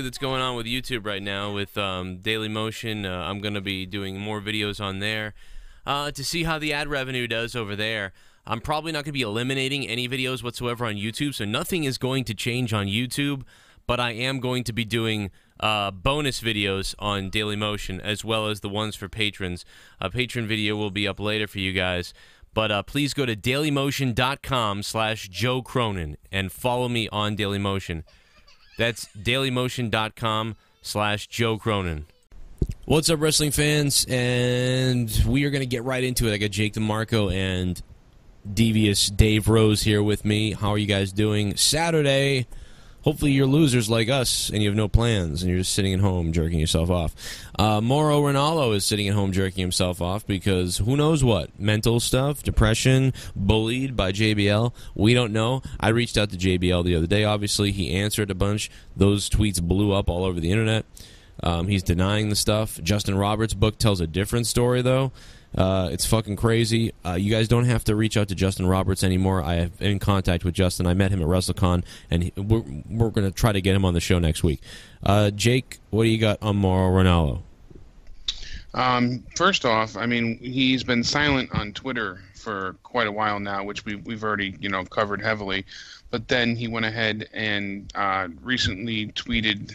that's going on with YouTube right now with Daily Motion. I'm going to be doing more videos on there to see how the ad revenue does over there. I'm probably not going to be eliminating any videos whatsoever on YouTube, so nothing is going to change on YouTube, but I am going to be doing bonus videos on Daily Motion as well as the ones for patrons. A patron video will be up later for you guys, but please go to dailymotion.com/Joe Cronin and follow me on Dailymotion. That's dailymotion.com/Joe Cronin. What's up, wrestling fans? And we are going to get right into it. I got Jake DeMarco and Devious Dave Rose here with me. How are you guys doing? Saturday. Hopefully you're losers like us and you have no plans and you're just sitting at home jerking yourself off. Mauro Ranallo is sitting at home jerking himself off because who knows what? Mental stuff, depression, bullied by JBL. We don't know. I reached out to JBL the other day. Obviously, he answered a bunch. Those tweets blew up all over the internet. He's denying the stuff. Justin Roberts' book tells a different story, though. It's fucking crazy. You guys don't have to reach out to Justin Roberts anymore. I have been in contact with Justin. I met him at WrestleCon, and we're going to try to get him on the show next week. Jake, what do you got on Mauro Ranallo? First off, I mean, he's been silent on Twitter for quite a while now, which we've already, covered heavily. But then he went ahead and recently tweeted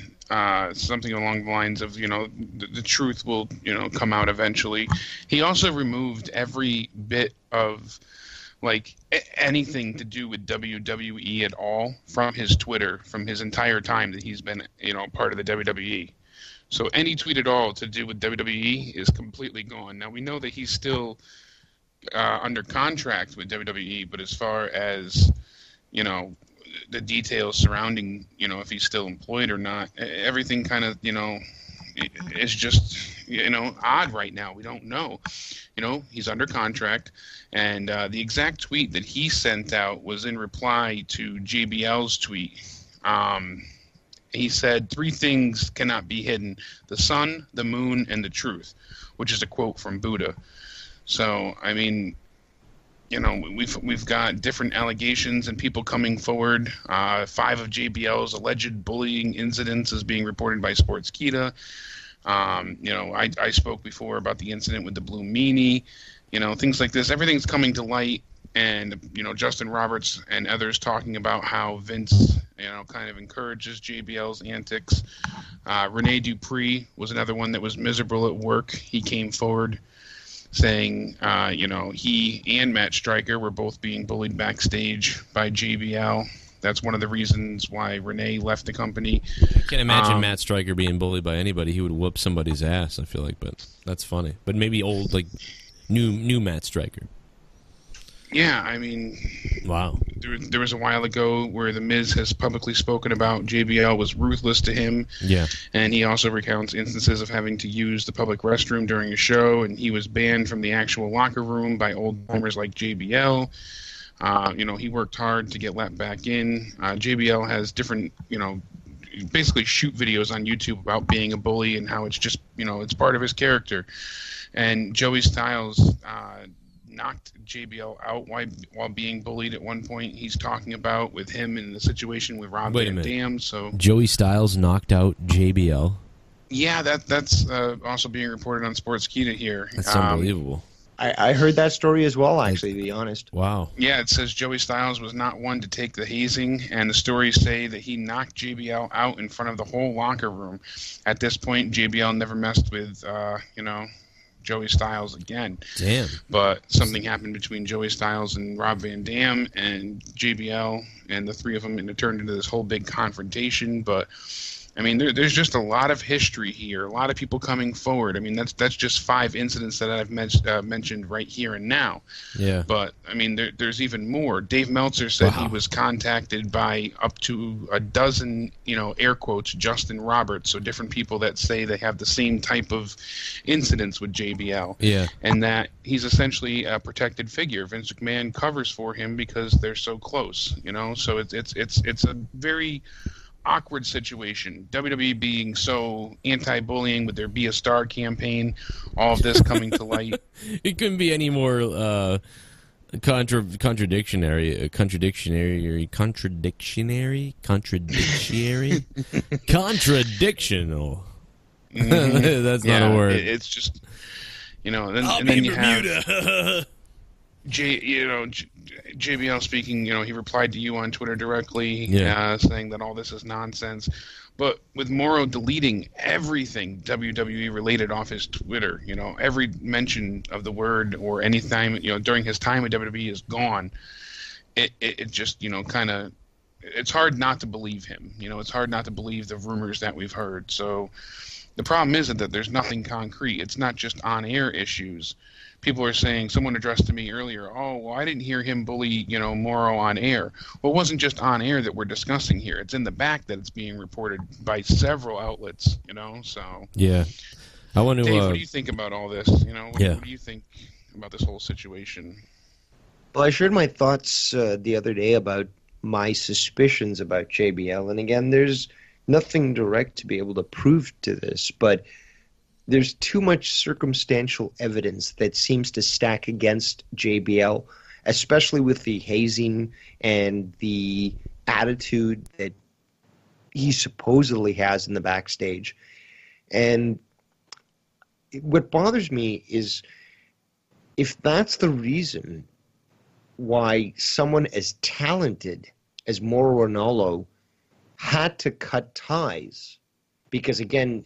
something along the lines of, the truth will, come out eventually. He also removed every bit of, anything to do with WWE at all from his Twitter, from his entire time that he's been, part of the WWE. So any tweet at all to do with WWE is completely gone. Now, we know that he's still under contract with WWE, but as far as, the details surrounding, if he's still employed or not, everything kind of, is just, odd right now. We don't know. He's under contract, and the exact tweet that he sent out was in reply to JBL's tweet. He said, 3 things cannot be hidden: the sun, the moon, and the truth, which is a quote from Buddha. So, I mean, we've got different allegations and people coming forward. 5 of JBL's alleged bullying incidents is being reported by Sportskeeda. I spoke before about the incident with the blue meanie. Things like this. Everything's coming to light. And, Justin Roberts and others talking about how Vince, kind of encourages JBL's antics. Rene Dupree was another one that was miserable at work. He came forward saying, he and Matt Striker were both being bullied backstage by JBL. That's one of the reasons why Rene left the company. I can't imagine Matt Striker being bullied by anybody. He would whoop somebody's ass, I feel like, but that's funny. But maybe old, new Matt Striker. Yeah, I mean, wow. There was a while ago where The Miz has publicly spoken about JBL was ruthless to him. Yeah. And he also recounts instances of having to use the public restroom during a show, and he was banned from the actual locker room by old-timers like JBL. He worked hard to get let back in. JBL has different, basically shoot videos on YouTube about being a bully and how it's just, it's part of his character. And Joey Styles knocked JBL out while being bullied at one point. He's talking about with him in the situation with Rob Van Dam. So Joey Styles knocked out JBL. Yeah, that's also being reported on Sportskeeda here. That's unbelievable. I heard that story as well, actually, to be honest. Wow. Yeah, it says Joey Styles was not one to take the hazing, and the stories say that he knocked JBL out in front of the whole locker room. At this point, JBL never messed with, Joey Styles again. Damn. But something happened between Joey Styles and Rob Van Dam and JBL, and the 3 of them, and it turned into this whole big confrontation. But I mean, there's just a lot of history here, a lot of people coming forward. I mean, that's just 5 incidents that I've mentioned right here and now. Yeah. But I mean, there's even more. Dave Meltzer said he was contacted by up to a dozen, air quotes, Justin Roberts, so different people that say they have the same type of incidents with JBL. Yeah. And that he's essentially a protected figure. Vince McMahon covers for him because they're so close, So it's a very awkward situation. WWE being so anti-bullying with their Be a Star campaign, all of this coming to light. It couldn't be any more Contradictionary. Contradictional. That's not a word. It's just, and then, I'll and be then in you Bermuda. have JBL speaking. He replied to you on Twitter directly, saying that all this is nonsense. But with Mauro deleting everything WWE related off his Twitter, every mention of the word or any time, during his time at WWE is gone. It just, kind of, it's hard not to believe him. It's hard not to believe the rumors that we've heard. So the problem isn't that there's nothing concrete. It's not just on-air issues. People are saying, someone addressed to me earlier, oh, well, I didn't hear him bully, Mauro on air. Well, it wasn't just on air that we're discussing here. It's in the back that it's being reported by several outlets, so. Yeah. I want to, Dave, what do you think about all this? What do you think about this whole situation? Well, I shared my thoughts the other day about my suspicions about JBL. And again, there's nothing direct to be able to prove to this, but there's too much circumstantial evidence that seems to stack against JBL, especially with the hazing and the attitude that he supposedly has in the backstage. And what bothers me is if that's the reason why someone as talented as Mauro Ranallo had to cut ties, because again,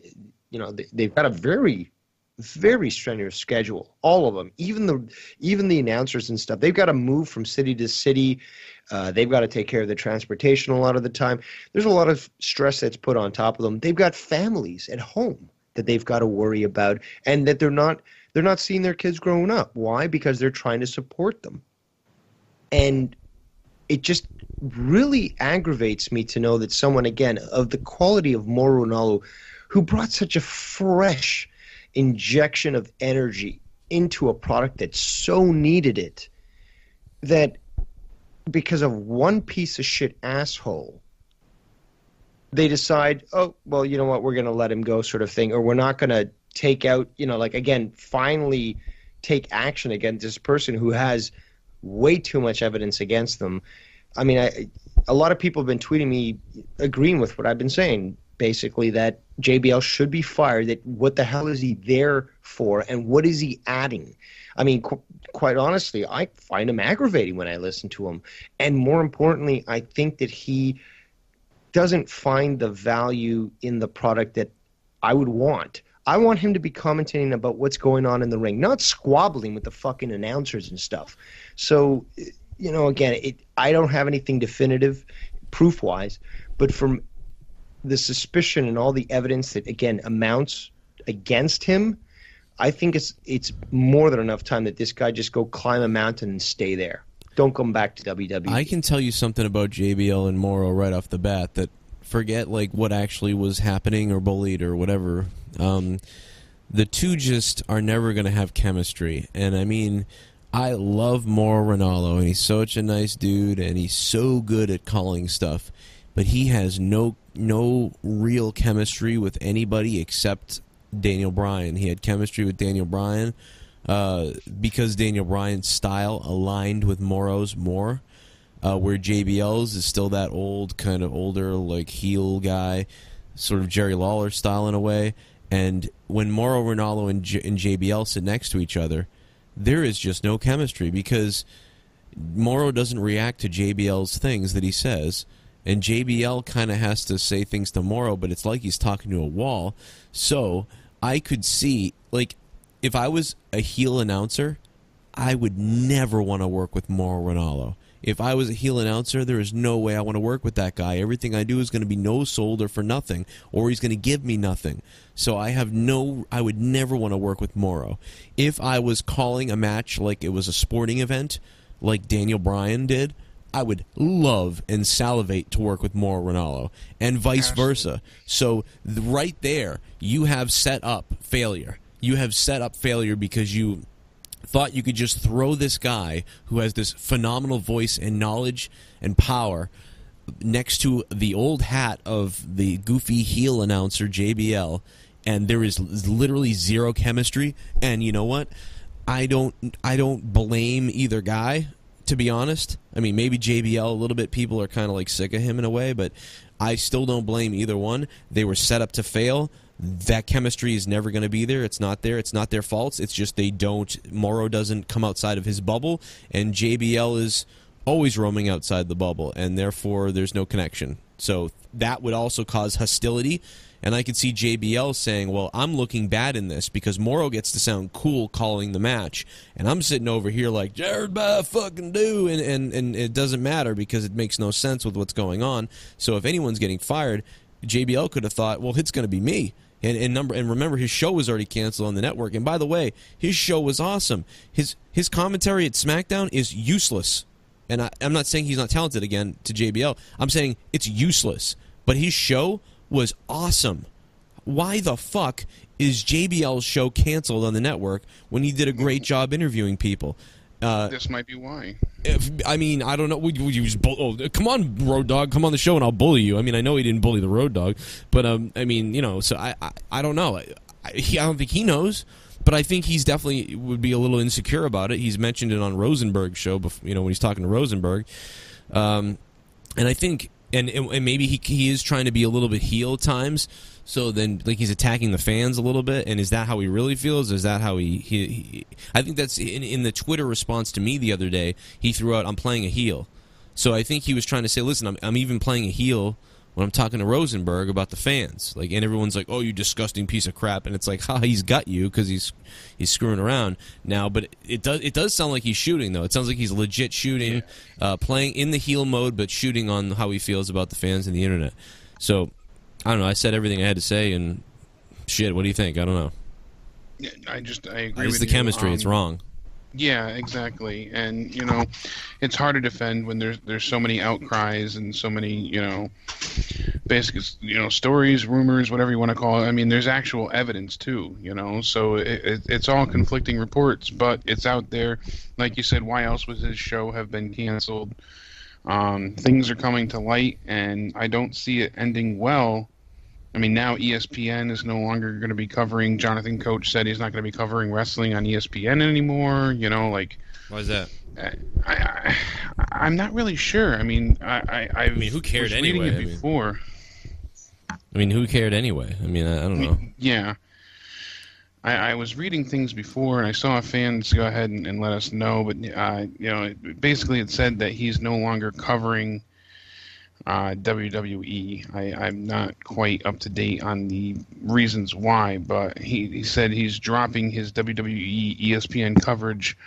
they've got a very, very strenuous schedule. All of them, even the announcers and stuff. They've got to move from city to city. They've got to take care of the transportation a lot of the time. There's a lot of stress that's put on top of them. They've got families at home that they've got to worry about, and that they're not seeing their kids growing up. Why? Because they're trying to support them. And it just really aggravates me to know that someone, again, of the quality of Mauro Ranallo, who brought such a fresh injection of energy into a product that so needed it, that because of one piece of shit asshole, they decide, oh, well, you know what, we're going to let him go sort of thing, or we're not going to take out, again, finally take action against this person who has way too much evidence against them. I mean, a lot of people have been tweeting me agreeing with what I've been saying, basically, that JBL should be fired, that what the hell is he there for, and what is he adding? I mean, quite honestly, I find him aggravating when I listen to him. And more importantly, I think that he doesn't find the value in the product that I would want. I want him to be commentating about what's going on in the ring, not squabbling with the fucking announcers and stuff. So, again, I don't have anything definitive, proof-wise, but from the suspicion and all the evidence that, again, amounts against him, I think it's more than enough time that this guy just go climb a mountain and stay there. Don't come back to WWE. I can tell you something about JBL and Mauro right off the bat that forget what actually was happening or bullied or whatever. The two just are never going to have chemistry. And I mean, I love Mauro Ranallo, and he's such a nice dude, and he's so good at calling stuff. But he has no real chemistry with anybody except Daniel Bryan. He had chemistry with Daniel Bryan because Daniel Bryan's style aligned with Mauro's more, where JBL's is still that old, kind of older, heel guy, sort of Jerry Lawler style in a way. And when Mauro Ranallo and JBL sit next to each other, there is just no chemistry because Mauro doesn't react to JBL's things that he says, and JBL kind of has to say things to Mauro, but it's like he's talking to a wall. So I could see, if I was a heel announcer, I would never want to work with Mauro Ranallo. If I was a heel announcer, there is no way I want to work with that guy. Everything I do is going to be no-sold or for nothing, or he's going to give me nothing. So I would never want to work with Mauro. If I was calling a match like it was a sporting event, like Daniel Bryan did, I would love and salivate to work with Mauro Ranallo, and vice versa. So right there, you have set up failure. You have set up failure because you thought you could just throw this guy who has this phenomenal voice and knowledge and power next to the old hat of the goofy heel announcer JBL, and there is literally zero chemistry. And you know what? I don't blame either guy. to be honest. I mean, maybe JBL a little bit. People are kind of like sick of him in a way, but I still don't blame either one. They were set up to fail. That chemistry is never going to be there. It's not there. It's not their faults. It's just they don't. Mauro doesn't come outside of his bubble, and JBL is always roaming outside the bubble, and therefore there's no connection. So that would also cause hostility. And I could see JBL saying, well, I'm looking bad in this because Mauro gets to sound cool calling the match. And I'm sitting over here like, Jared, fucking do. And it doesn't matter because it makes no sense with what's going on. So if anyone's getting fired, JBL could have thought, well, it's going to be me. And remember, his show was already canceled on the network. And by the way, his show was awesome. His commentary at SmackDown is useless. And I'm not saying he's not talented again to JBL. I'm saying it's useless. But his show was awesome. Why the fuck is JBL's show canceled on the network when he did a great job interviewing people? This might be why. I mean, I don't know. Would you just come on, Road Dogg, come on the show and I'll bully you. I mean, I know he didn't bully the Road Dogg, but I mean, you know, so I don't know. I don't think he knows, but I think he's definitely would be a little insecure about it. He's mentioned it on Rosenberg's show, you know, when he's talking to Rosenberg, and I think. And maybe he is trying to be a little bit heel at times, so then like he's attacking the fans a little bit. And is that how he really feels? Is that how he I think that's in the Twitter response to me the other day. He threw out, "I'm playing a heel," so I think he was trying to say, "Listen, I'm even playing a heel when I'm talking to Rosenberg about the fans." Like, and everyone's like, "Oh, you disgusting piece of crap," and it's like, "Ha, he's got you because he's screwing around now." But it does sound like he's shooting though. It sounds like he's legit shooting, playing in the heel mode, but shooting on how he feels about the fans and the internet. So I don't know. I said everything I had to say, and shit. What do you think? I don't know. Yeah, I agree. It's with the you. chemistry. It's wrong. Yeah, exactly. And you know, it's hard to defend when there's so many outcries and so many, you know, basically, you know, stories, rumors, whatever you want to call it. I mean, there's actual evidence too, you know. So it's all conflicting reports, but it's out there. Like you said, why else would his show have been canceled? Things are coming to light, and I don't see it ending well. I mean, now ESPN is no longer going to be covering. Jonathan Coach said he's not going to be covering wrestling on ESPN anymore. You know, like. Why is that? I'm not really sure. I mean, I mean, who cared was anyway? Reading it before. I mean, who cared anyway? I mean, I don't know. Yeah. I was reading things before, and I saw fans go ahead and let us know, but you know, basically it said that he's no longer covering WWE. I'm not quite up to date on the reasons why, but he said he's dropping his WWE ESPN coverage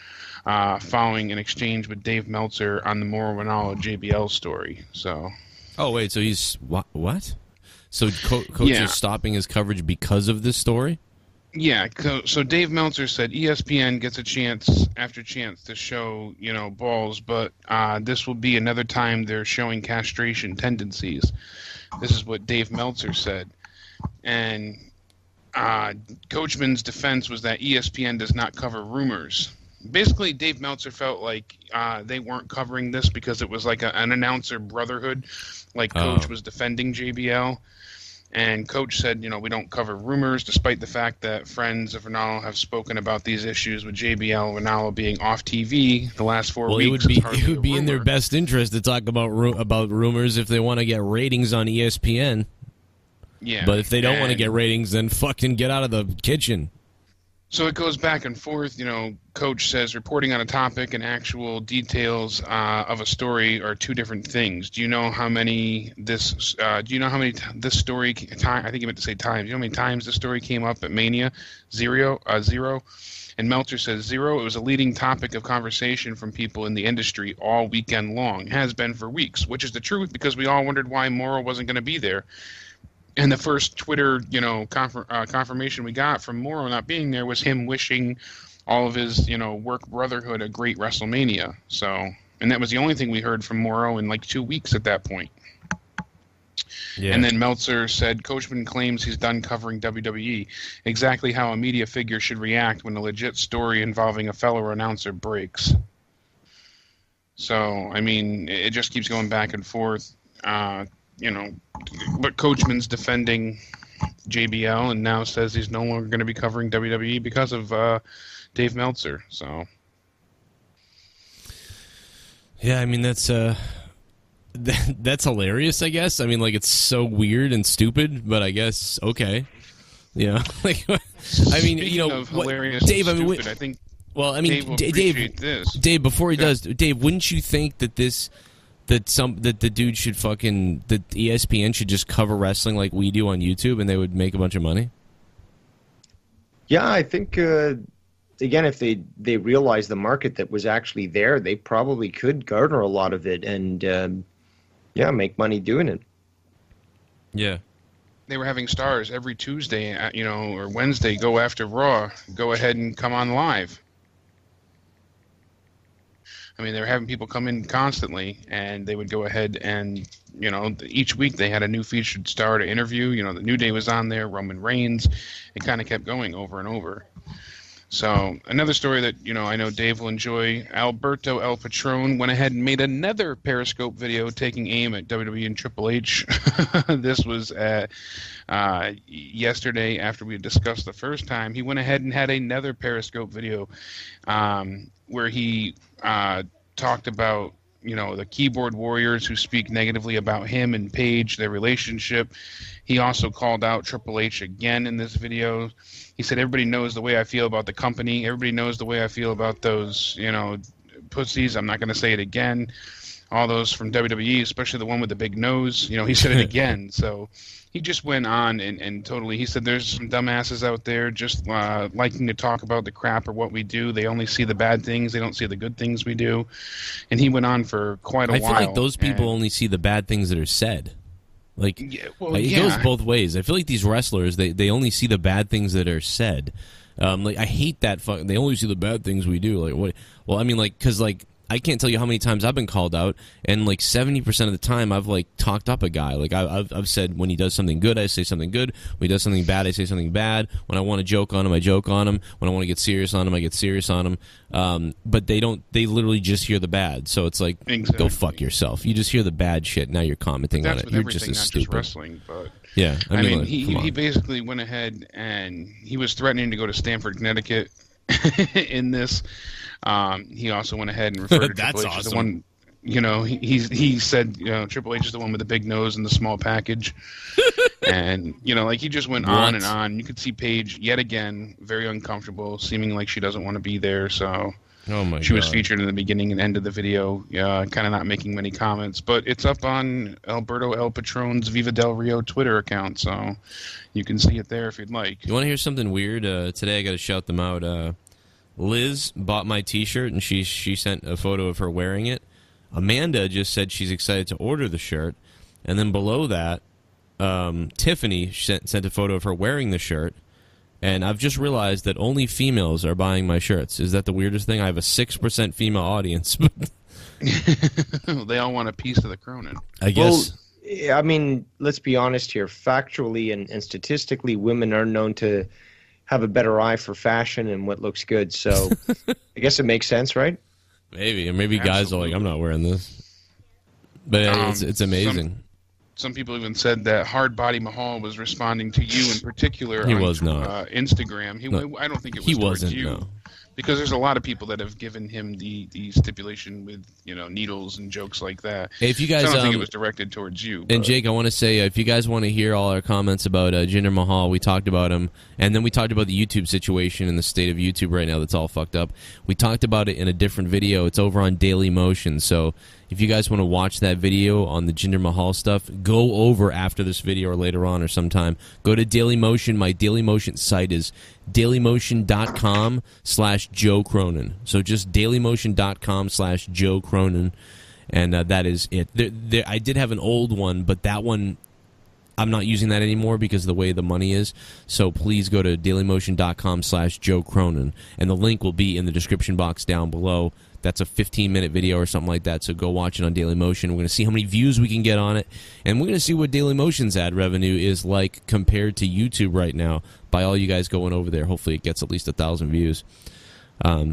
following an exchange with Dave Meltzer on the Mauro Ranallo JBL story. So. Oh wait, so he's what? So Coach is stopping his coverage because of this story? Yeah, so Dave Meltzer said ESPN gets a chance after chance to show, you know, balls, but this will be another time they're showing castration tendencies. This is what Dave Meltzer said. And Coachman's defense was that ESPN does not cover rumors. Basically, Dave Meltzer felt like they weren't covering this because it was like an announcer brotherhood, like Coach was defending JBL. And Coach said, you know, we don't cover rumors, despite the fact that friends of Ranallo have spoken about these issues with JBL and Ranallo being off TV the last 4 weeks. It would be in their best interest to talk about rumors if they want to get ratings on ESPN. Yeah. But if they don't want to get ratings, then fucking get out of the kitchen. So it goes back and forth. You know, Coach says reporting on a topic and actual details of a story are two different things. Do you know how many this story? I think you meant to say times. You know how many times this story came up at Mania? Zero. And Meltzer says 0. It was a leading topic of conversation from people in the industry all weekend long. Has been for weeks, which is the truth because we all wondered why Mauro wasn't going to be there. And the first Twitter, you know, confirmation we got from Mauro not being there was him wishing all of his, you know, work brotherhood a great WrestleMania. So, and that was the only thing we heard from Mauro in like 2 weeks at that point. Yeah. And then Meltzer said, Coachman claims he's done covering WWE. Exactly how a media figure should react when a legit story involving a fellow announcer breaks. So, I mean, it just keeps going back and forth. You know, but Coachman's defending JBL and now says he's no longer going to be covering WWE because of Dave Meltzer. So, Yeah, I mean, that's hilarious, I guess. I mean, like, it's so weird and stupid, but I guess, okay. Yeah. Like, I mean, you know, of hilarious Dave, and I mean, stupid, I think well, I mean, Dave will appreciate this. Dave, before he does, Dave, wouldn't you think that that the dude should fucking, that ESPN should just cover wrestling like we do on YouTube and they would make a bunch of money? Yeah, I think, again, if they realized the market that was actually there, they probably could garner a lot of it and, yeah, make money doing it. Yeah. They were having stars every Tuesday, you know, or Wednesday, go after Raw, go ahead and come on live. I mean, they were having people come in constantly, and they would go ahead and, you know, each week they had a new featured star to interview. You know, the New Day was on there, Roman Reigns. It kind of kept going over and over. So another story that, you know, I know Dave will enjoy, Alberto El Patron went ahead and made another Periscope video taking aim at WWE and Triple H. This was yesterday after we discussed the first time. He went ahead and had another Periscope video where he talked about, you know, the keyboard warriors who speak negatively about him and Paige, their relationship. He also called out Triple H again in this video. He said, everybody knows the way I feel about the company. Everybody knows the way I feel about those, you know, pussies. I'm not going to say it again. All those from WWE, especially the one with the big nose. You know, he said it again. So he just went on and totally, he said there's some dumbasses out there just liking to talk about the crap or what we do. They only see the bad things. They don't see the good things we do. And he went on for quite a while. I feel like those people only see the bad things that are said. Like, yeah, it goes both ways. I feel like these wrestlers, they only see the bad things that are said. Like, I hate that. They only see the bad things we do. Like, what? Well, I mean, like, because, like, I can't tell you how many times I've been called out, and like 70% of the time I've like talked up a guy. Like I've said when he does something good, I say something good. When he does something bad, I say something bad. When I want to joke on him, I joke on him. When I want to get serious on him, I get serious on him. But they don't. They literally just hear the bad. So it's like, go fuck yourself. You just hear the bad shit. Now you're commenting on it. You're just as stupid. Just wrestling, but yeah, I mean, he basically went ahead and he was threatening to go to Stamford, Connecticut in this. He also went ahead and referred to Triple H as the one. You know, he said, you know, Triple H is the one with the big nose and the small package, and you know, like he just went on and on. You could see Paige yet again very uncomfortable, seeming like she doesn't want to be there. So, she was featured in the beginning and end of the video, kind of not making many comments, but it's up on Alberto El Patron's Viva Del Rio Twitter account, so you can see it there if you'd like. You want to hear something weird? Today I got to shout them out. Liz bought my T-shirt, and she sent a photo of her wearing it. Amanda just said she's excited to order the shirt. And then below that, Tiffany sent a photo of her wearing the shirt. And I've just realized that only females are buying my shirts. Is that the weirdest thing? I have a 6% female audience. They all want a piece of the Cronin. I guess. Well, I mean, let's be honest here. Factually and statistically, women are known to have a better eye for fashion and what looks good. So I guess it makes sense, right? Maybe. Or maybe guys are like, I'm not wearing this. But it's amazing. Some people even said that Hard Body Mahal was responding to you in particular he on was not. Instagram. I don't think it was towards you. No. Because there's a lot of people that have given him the stipulation with, you know, needles and jokes like that. Hey, if you guys, so I don't think it was directed towards you. And Jake, I want to say, if you guys want to hear all our comments about Jinder Mahal, we talked about him, and then we talked about the YouTube situation and the state of YouTube right now that's all fucked up. We talked about it in a different video. It's over on Daily Motion, so if you guys want to watch that video on the Jinder Mahal stuff, go over after this video or later on or sometime. Go to Daily Motion. My Daily Motion site is dailymotion.com/Joe Cronin. So just dailymotion.com/Joe Cronin, and that is it. I did have an old one, but that one, I'm not using that anymore because of the way the money is. So please go to dailymotion.com/Joe Cronin, and the link will be in the description box down below. That's a 15-minute video or something like that, so go watch it on Daily Motion. We're going to see how many views we can get on it, and we're going to see what Daily Motion's ad revenue is like compared to YouTube right now by all you guys going over there. Hopefully it gets at least 1,000 views.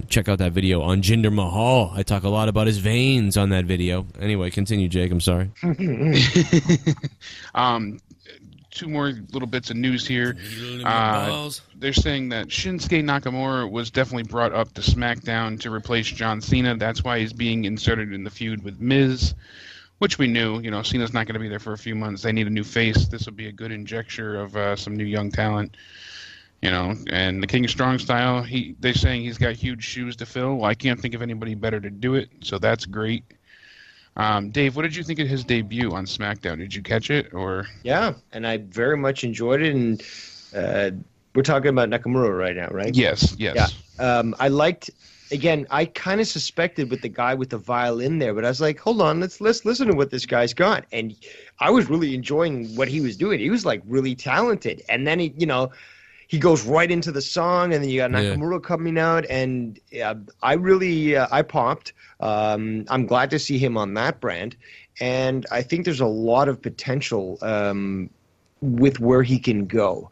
Check out that video on Jinder Mahal. I talk a lot about his veins on that video. Anyway, continue, Jake. I'm sorry. two more little bits of news here. They're saying that Shinsuke Nakamura was definitely brought up to SmackDown to replace John Cena. That's why he's being inserted in the feud with Miz, which we knew. You know, Cena's not going to be there for a few months. They need a new face. This will be a good injecture of some new young talent. You know, and the King of Strong Style, they're saying he's got huge shoes to fill. Well, I can't think of anybody better to do it, so that's great. Dave, what did you think of his debut on SmackDown? Did you catch it? Or Yeah, and I very much enjoyed it. And we're talking about Nakamura right now, right? Yes. Yeah. I liked. Again, I kind of suspected with the guy with the violin there, but I was like, hold on, let's listen to what this guy's got. And I was really enjoying what he was doing. He was like really talented. And then he goes right into the song, and then you got Nakamura coming out, and I popped. I'm glad to see him on that brand, and I think there's a lot of potential with where he can go.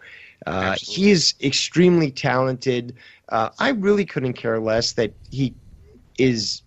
He is extremely talented. I really couldn't care less that he is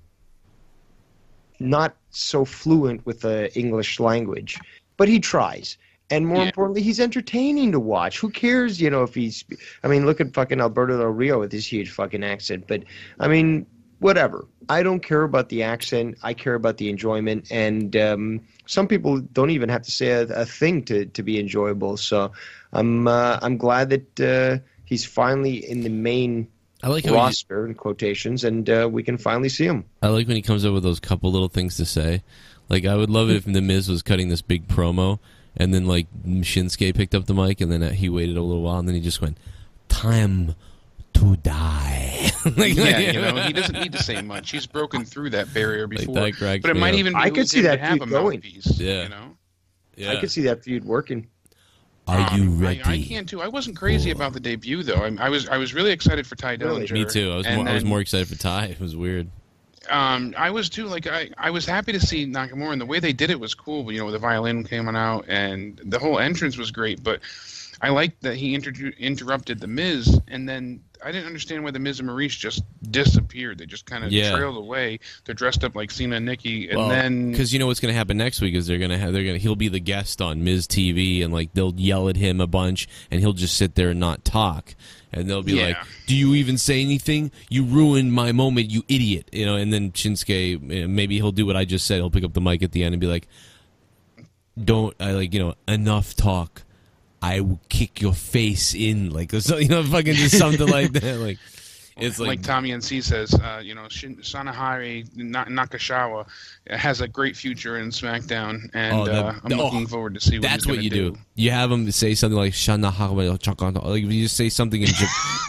not so fluent with the English language, but he tries. And more importantly, he's entertaining to watch. Who cares, if he's... I mean, look at fucking Alberto Del Rio with his huge fucking accent. But, I mean, whatever. I don't care about the accent. I care about the enjoyment. And some people don't even have to say a thing to be enjoyable. So I'm glad that he's finally in the main roster, in quotations, and we can finally see him. I like when he comes up with those couple little things to say. Like, I would love it if The Miz was cutting this big promo, and then, like, Shinsuke picked up the mic, and then he waited a little while, and then he just went, "Time to die." He doesn't need to say much. He's broken through that barrier before. Like that, but it might even be I could see that have a going. mouthpiece. Yeah. I could see that feud working. Are you ready? I can too. I wasn't crazy about the debut though. I was really excited for Ty Dillinger. Me too. I was more excited for Ty. It was weird. I was too. Like I was happy to see Nakamura, and the way they did it was cool. The violin came out, and the whole entrance was great. But I liked that he interrupted the Miz, and then I didn't understand why the Miz and Maurice just disappeared. They just kind of trailed away. They're dressed up like Cena and Nikki, and then because what's going to happen next week is he'll be the guest on Miz TV, and like they'll yell at him a bunch, and he'll just sit there and not talk. And they'll be like, "Do you even say anything? You ruined my moment, you idiot!" And then Shinsuke, maybe he'll do what I just said. He'll pick up the mic at the end and be like, enough talk. I will kick your face in, fucking just something like that. Like, it's like Tommy NC says, Sanahari Nakashawa has a great future in SmackDown, and I'm looking forward to see what that's he's what you do. You have him say something like like you just say something in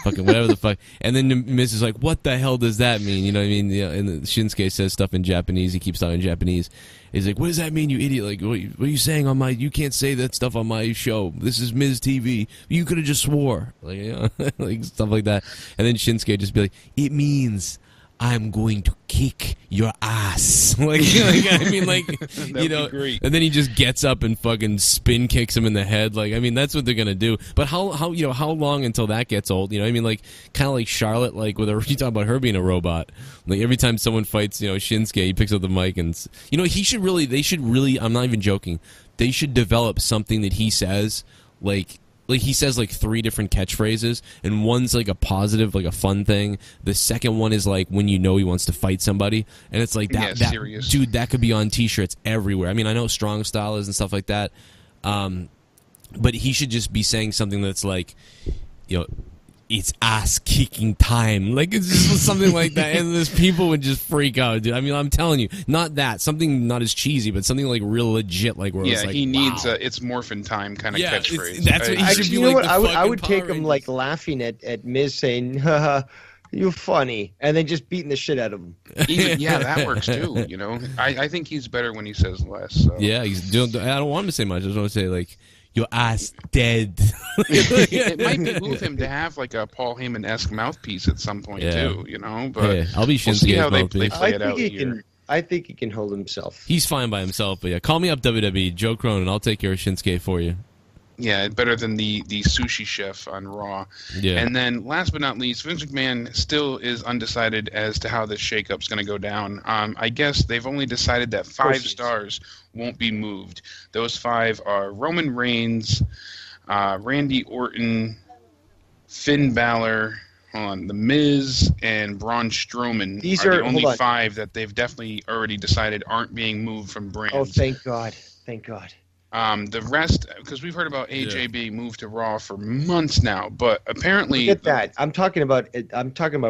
fucking whatever the fuck, and then the Miz is like, "What the hell does that mean?" You know what I mean? And Shinsuke says stuff in Japanese. He keeps talking in Japanese. He's like, "What does that mean, you idiot? Like, what are you saying on my? You can't say that stuff on my show. This is Miz TV. You could have just swore, like stuff like that." And then Shinsuke just be like, "It means I'm going to kick your ass." Great. And then he just gets up and fucking spin kicks him in the head. That's what they're gonna do. But how long until that gets old? Kind of like Charlotte, with her. You talk about her being a robot. Like every time someone fights, Shinsuke, he picks up the mic and they should really. I'm not even joking. They should develop something that he says like he says 3 different catchphrases, and one's like a positive, like a fun thing. The second one is like when he wants to fight somebody, and it's like that serious. Dude, that could be on T-shirts everywhere. I mean, I know Strong Style is and stuff like that, but he should just be saying something that's like, it's ass kicking time. It's just something like that, and those people would just freak out, dude. I mean, I'm telling you, not that, something not as cheesy, but something like real legit, where it's like, he needs it's morphin' time kind of catchphrase. That's what he should be. I would take him laughing at Miz saying, "Haha, you're funny," and then just beating the shit out of him. That works too. I think he's better when he says less. So. Yeah, I don't want him to say much. I just want to say your ass dead. It might behoove him to have a Paul Heyman-esque mouthpiece at some point too, But I'll be Shinsuke's we'll see how they mouthpiece. play it out here. I think he can hold himself. He's fine by himself, but call me up WWE, Joe Cronin. I'll take care of Shinsuke for you. Yeah, better than the sushi chef on Raw. Yeah. And then last but not least, Vince McMahon still is undecided as to how this shakeup's going to go down. I guess they've only decided that 5 stars won't be moved. Those 5 are Roman Reigns, Randy Orton, Finn Balor, The Miz, and Braun Strowman are the only 5 that they've definitely already decided aren't being moved from brands. Oh, thank God. Thank God. The rest, because we've heard about AJ being moved to Raw for months now, but apparently... Look at that. I'm talking about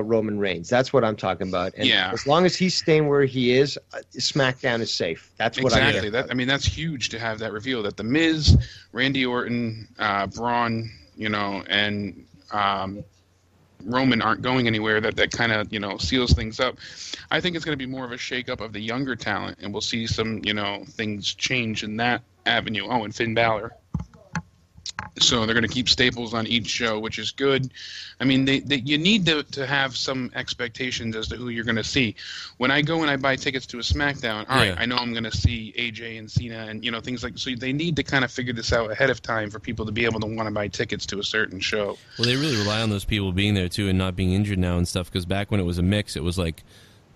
Roman Reigns. That's what I'm talking about. And as long as he's staying where he is, SmackDown is safe. That's what I Exactly. I mean, that's huge to have that reveal, that The Miz, Randy Orton, Braun, and Roman aren't going anywhere. That kind of, seals things up. I think it's going to be more of a shakeup of the younger talent, and we'll see some, things change in that avenue. Oh, and Finn Balor. So they're going to keep staples on each show, which is good. I mean, you need to have some expectations as to who you're going to see. When I go and I buy tickets to a SmackDown, all right, I know I'm going to see AJ and Cena and, things like... So they need to kind of figure this out ahead of time for people to be able to want to buy tickets to a certain show. Well, they really rely on those people being there, too, and not being injured now and stuff, because back when it was a mix, it was like,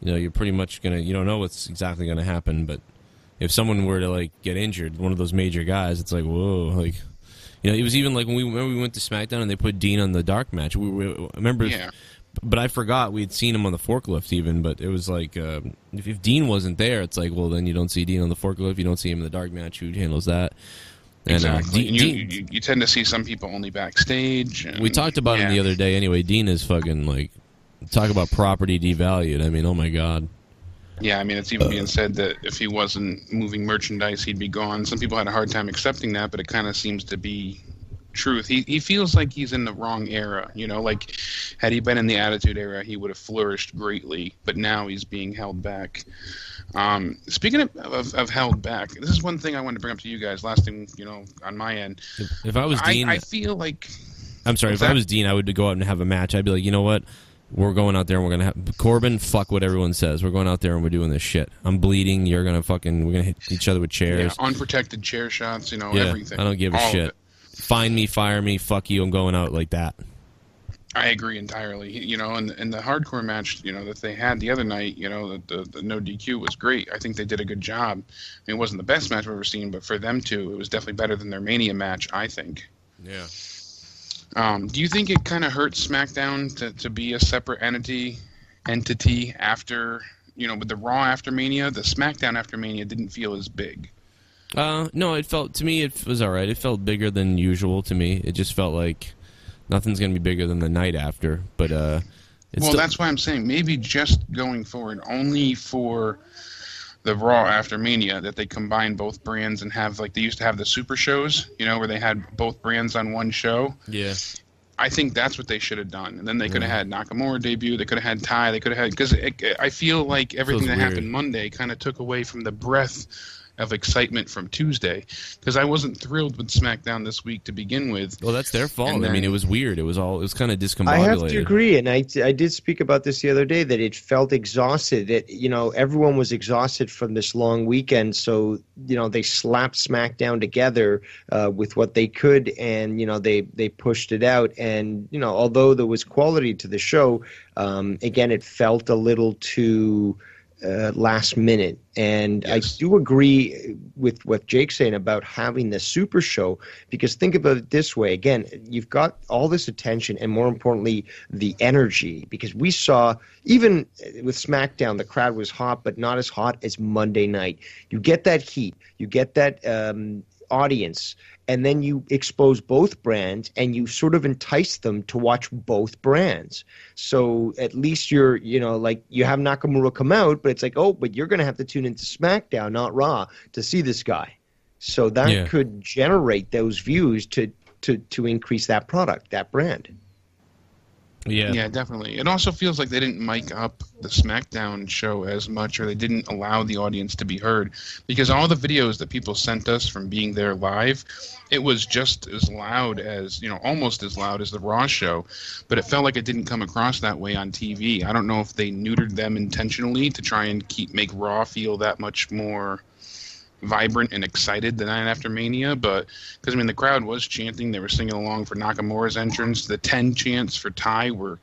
you're pretty much going to... You don't know what's exactly going to happen, but if someone were to, get injured, one of those major guys, it's like, whoa, it was even like when we went to SmackDown and they put Dean on the dark match. I remember, but I forgot we'd seen him on the forklift even. But it was like if Dean wasn't there, it's like, well, then you don't see Dean on the forklift. You don't see him in the dark match. Who handles that? And, exactly. You tend to see some people only backstage. And, we talked about him the other day. Anyway, Dean is fucking talk about property devalued. I mean, oh my God. Yeah, I mean, it's even being said that if he wasn't moving merchandise, he'd be gone. Some people had a hard time accepting that, but it kind of seems to be truth. He feels like he's in the wrong era, had he been in the Attitude Era, he would have flourished greatly, but now he's being held back. Speaking of held back, this is one thing I wanted to bring up to you guys, last thing, on my end. If I was Dean... I feel like... I'm sorry, if I was Dean, I would go out and have a match. I'd be like, you know what? We're going out there and we're going to have... Corbin, fuck what everyone says. We're going out there and we're doing this shit. I'm bleeding. You're going to fucking... We're going to hit each other with chairs. Yeah, unprotected chair shots, everything. I don't give a shit. Find me, fire me, fuck you. I'm going out like that. I agree entirely. And the hardcore match, that they had the other night, the no DQ was great. I think they did a good job. I mean, it wasn't the best match I've ever seen, but for them two, it was definitely better than their Mania match, I think. Yeah. Do you think it kind of hurts SmackDown to be a separate entity after, with the Raw after Mania? The SmackDown after Mania didn't feel as big. No, to me, it was all right. It felt bigger than usual to me. It just felt like nothing's going to be bigger than the night after. But that's why I'm saying maybe just going forward, only for the Raw after Mania, that they combine both brands and have, like they used to have the super shows, where they had both brands on one show. Yeah. I think that's what they should have done. And then they could have had Nakamura debut. They could have had Ty. They could have had... Because I feel like everything that happened Monday kind of took away from the breath of excitement from Tuesday, because I wasn't thrilled with SmackDown this week to begin with. Well, that's their fault. Then, I mean, it was weird. It was kind of discombobulated. I have to agree, and I did speak about this the other day, that it felt exhausted. That everyone was exhausted from this long weekend, so they slapped SmackDown together with what they could, and they pushed it out. And although there was quality to the show, again, it felt a little too last minute. And yes. I do agree with what Jake's saying about having the super show, because think about it this way. Again, you've got all this attention and, more importantly, the energy, because we saw, even with SmackDown, the crowd was hot, but not as hot as Monday night. You get that heat. You get that audience, and then you expose both brands and you sort of entice them to watch both brands. So at least you're, like you have Nakamura come out, but it's like, oh, but you're going to have to tune into SmackDown, not Raw, to see this guy. So that could generate those views to increase that product, that brand. Yeah, definitely. It also feels like they didn't mic up the SmackDown show as much, or they didn't allow the audience to be heard, because all the videos that people sent us from being there live, it was just as loud as, almost as loud as the Raw show, but it felt like it didn't come across that way on TV. I don't know if they neutered them intentionally to try and make Raw feel that much more vibrant and excited the night after Mania, but because the crowd was chanting, they were singing along for Nakamura's entrance. The 10 chants for Ty were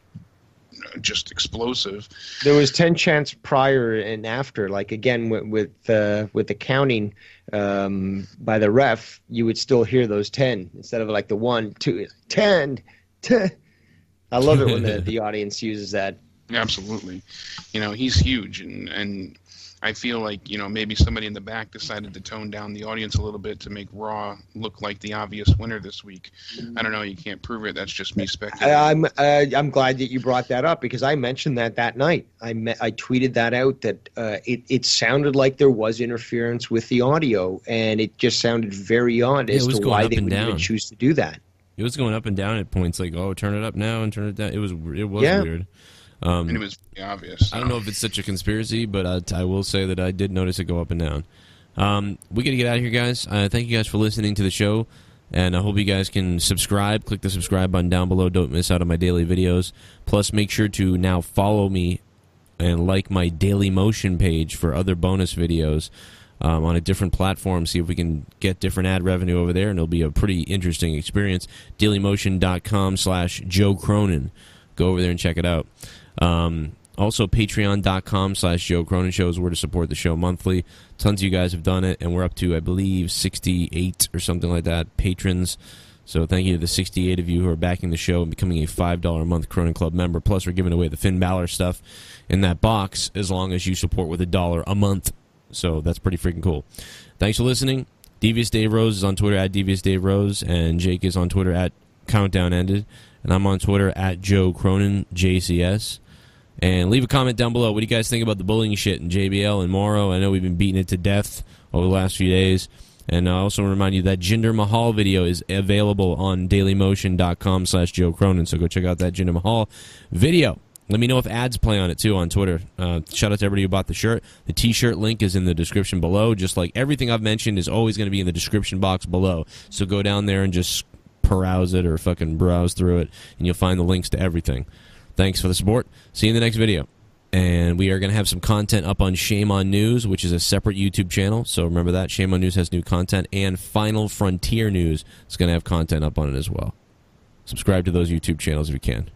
just explosive. There was 10 chants prior and after. Like again with the counting by the ref, you would still hear those 10 instead of like the 1, 2, 10, 10. I love it when the audience uses that. Absolutely. He's huge, and I feel like, maybe somebody in the back decided to tone down the audience a little bit to make Raw look like the obvious winner this week. I don't know. You can't prove it. That's just me speculating. I'm glad that you brought that up, because I mentioned that night. I tweeted that out, that it sounded like there was interference with the audio, and it just sounded very odd as to why they would even choose to do that. It was going up and down at points, like, oh, turn it up now and turn it down. It was weird. And it was obvious. So. I don't know if it's such a conspiracy, but I will say that I did notice it go up and down. We got to get out of here, guys. Thank you guys for listening to the show, and I hope you guys can subscribe. Click the subscribe button down below. Don't miss out on my daily videos. Plus, make sure to now follow me and like my Daily Motion page for other bonus videos on a different platform. See if we can get different ad revenue over there, and it'll be a pretty interesting experience. DailyMotion.com/Joe Cronin. Go over there and check it out. Also, patreon.com/Joe Cronin Show is where to support the show monthly. Tons of you guys have done it, and we're up to, I believe, 68 or something like that patrons. So thank you to the 68 of you who are backing the show and becoming a $5 a month Cronin Club member. Plus, we're giving away the Finn Balor stuff in that box as long as you support with $1 a month. So that's pretty freaking cool. Thanks for listening. Devious Dave Rose is on Twitter at Devious Dave Rose, and Jake is on Twitter at Countdown Ended. And I'm on Twitter at Joe Cronin, JCS. And leave a comment down below. What do you guys think about the bullying shit in JBL and Mauro? I know we've been beating it to death over the last few days. And I also remind you that Jinder Mahal video is available on dailymotion.com/Joe Cronin. So go check out that Jinder Mahal video. Let me know if ads play on it, too, on Twitter. Shout out to everybody who bought the shirt. The T-shirt link is in the description below. Just like everything I've mentioned is always going to be in the description box below. So go down there and just peruse it or fucking browse through it, and you'll find the links to everything. Thanks for the support. See you in the next video. And we are going to have some content up on Shame on News, which is a separate YouTube channel. So remember that. Shame on News has new content. And Final Frontier News is going to have content up on it as well. Subscribe to those YouTube channels if you can.